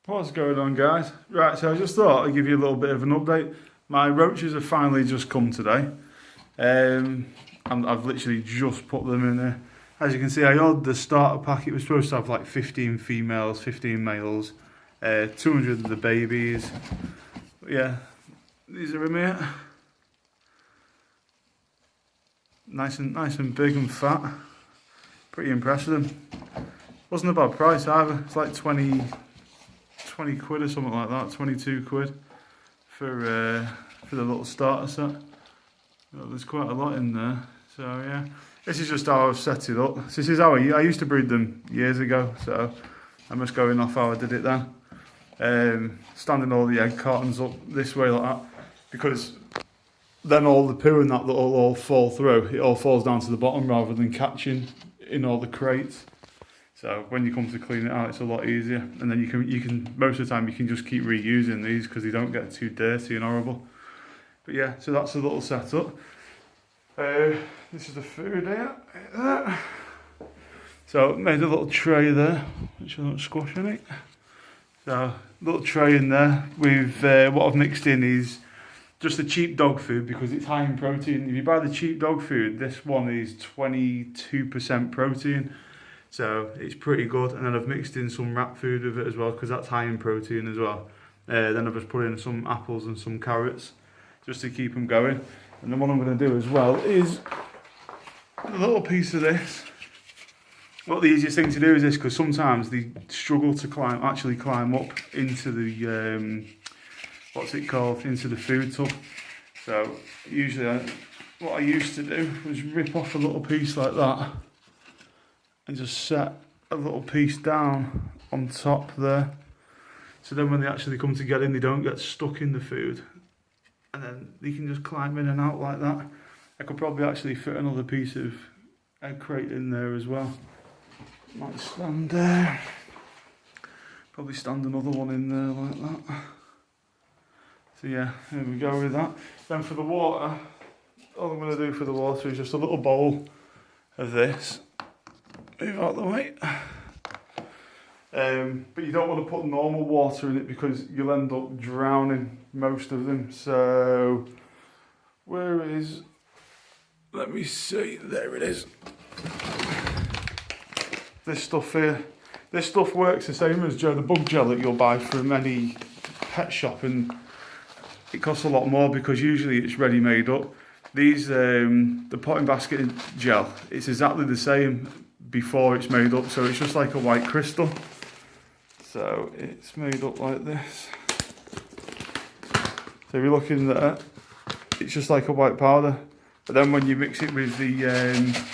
What's going on, guys? Right, so I just thought I'd give you a little bit of an update. My roaches have finally just come today. And I've literally just put them in there. As you can see, I ordered the starter pack. It was supposed to have like 15 females, 15 males, 200 of the babies. But yeah, these are them here. Nice and big and fat. Pretty impressed with them. Wasn't a bad price either. It's like 20 quid or something like that, 22 quid for the little starter set. Well, there's quite a lot in there, so yeah. This is just how I've set it up. This is how I used to breed them years ago, so I'm just going off how I did it then. Standing all the egg cartons up this way like that, because then all the poo and that will all fall through. It all falls down to the bottom rather than catching in all the crates. So when you come to clean it out, it's a lot easier, and then you can most of the time you can just keep reusing these because they don't get too dirty and horrible. But yeah, so that's a little setup. This is the food here. So made a little tray there, which I don't squash in it. So little tray in there with what I've mixed in is just the cheap dog food because it's high in protein. If you buy the cheap dog food, this one is 22% protein. So it's pretty good, and then I've mixed in some rat food with it as well because that's high in protein as well. Then I've just put in some apples and some carrots just to keep them going. And then what I'm going to do as well is a little piece of this. Well, the easiest thing to do is this because sometimes they struggle to actually climb up into the into the food tub. So usually what I used to do was rip off a little piece like that and just set a little piece down on top there. So then when they actually come to get in, they don't get stuck in the food. And then they can just climb in and out like that. I could probably actually fit another piece of egg crate in there as well. Might stand there. Probably stand another one in there like that. So yeah, there we go with that. Then for the water, all I'm going to do for the water is just a little bowl of this. Move out the way. But you don't want to put normal water in it because you'll end up drowning most of them. So where is, let me see, there it is. This stuff here, this stuff works the same as the bug gel that you'll buy from any pet shop, and it costs a lot more because usually it's ready made up. These, the potting basket gel, it's exactly the same before it's made up, so it's just like a white crystal. So it's made up like this. So if you're looking there, it's just like a white powder. But then when you mix it with the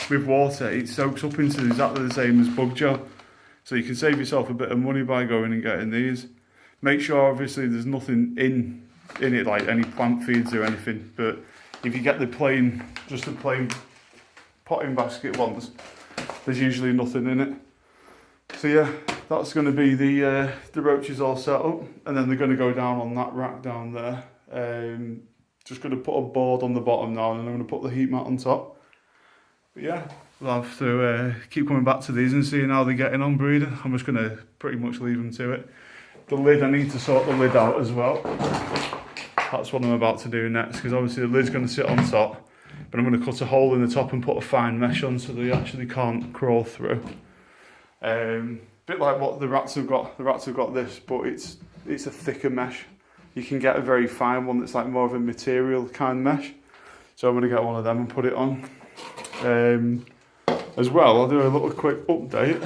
with water, it soaks up into exactly the same as bug gel. So you can save yourself a bit of money by going and getting these. Make sure obviously there's nothing in it like any plant feeds or anything. But if you get the plain, just the plain potting basket ones, there's usually nothing in it. So yeah, that's going to be the roaches all set up, and then they're going to go down on that rack down there. Just going to put a board on the bottom now, and then I'm going to put the heat mat on top. But yeah, we'll have to keep coming back to these and seeing how they're getting on breeding. I'm just going to pretty much leave them to it. The lid, I need to sort the lid out as well. That's what I'm about to do next, because obviously the lid's going to sit on top, but I'm going to cut a hole in the top and put a fine mesh on so they actually can't crawl through. Bit like what the rats have got. The rats have got this, but it's a thicker mesh. You can get a very fine one that's like more of a material kind mesh. So I'm going to get one of them and put it on. As well, I'll do a little quick update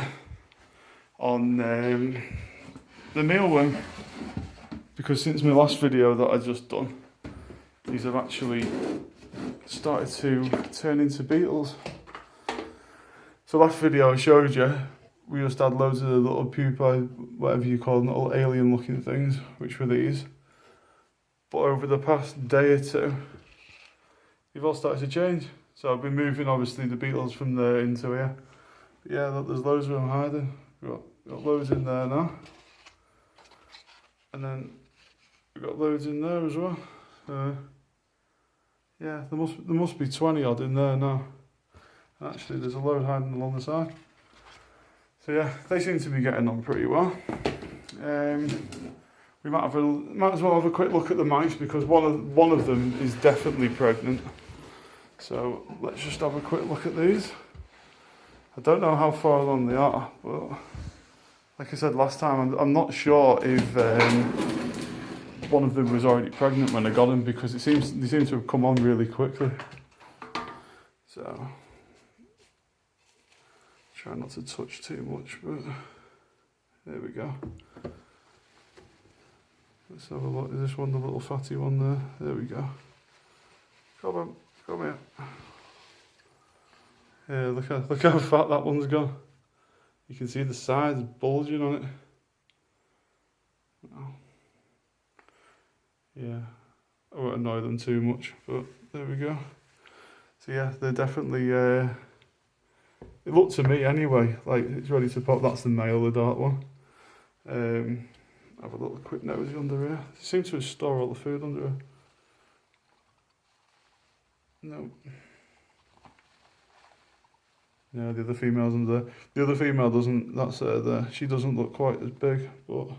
on the mealworm, because since my last video that I just done, these have actually started to turn into beetles. So last video I showed you, we just had loads of the little pupae, whatever you call them, little alien looking things, which were these. But over the past day or two, they've all started to change. So I've been moving obviously the beetles from there into here. But yeah, look, there's loads of them hiding. We've got loads in there now. And then we've got loads in there as well. Yeah, there must be 20 odd in there now. Actually, there's a load hiding along the side. So yeah, they seem to be getting on pretty well. We might as well have a quick look at the mice because one of them is definitely pregnant. So let's just have a quick look at these. I don't know how far along they are, but like I said last time, I'm not sure if one of them was already pregnant when I got them because they seem to have come on really quickly. So try not to touch too much, but there we go. Let's have a look. Is this one the little fatty one there? There we go. Come here. Yeah, look how fat that one's gone. You can see the sides bulging on it. Oh. Yeah, I won't annoy them too much, but there we go. So yeah, they're definitely, it looked to me anyway, like it's ready to pop. That's the male, the dark one. Have a little quick nosy under here. They seem to store all the food under here. No. Yeah, the other female's under there. The other female doesn't, that's there. She doesn't look quite as big, but...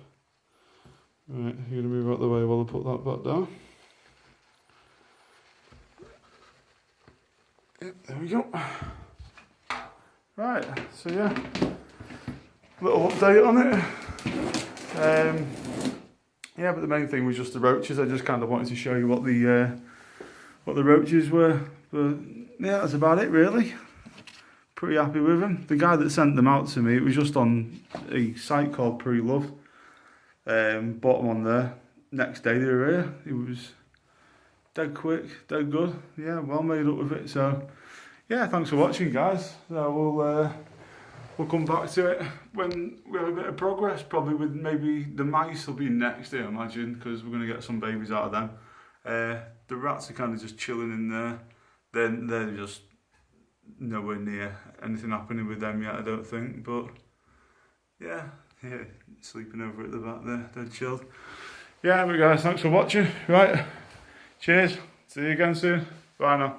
Right, you're going to move out the way while I put that back down. Yep, there we go. Right, so yeah, little update on it. Yeah, but the main thing was just the roaches. I just kind of wanted to show you what the roaches were. But yeah, that's about it really. Pretty happy with them. The guy that sent them out to me, it was just on a site called Pre-Loved. Bought them on there. Next day they were here. It was dead quick, dead good. Yeah, well made up with it. So yeah, thanks for watching, guys. So we'll come back to it when we have a bit of progress. Probably with maybe the mice will be next, I imagine, because we're going to get some babies out of them. The rats are kind of just chilling in there. They're just nowhere near anything happening with them yet, I don't think. But yeah, sleeping over at the back there, dead chilled. Yeah, but guys, thanks for watching. Right, cheers. See you again soon. Bye now.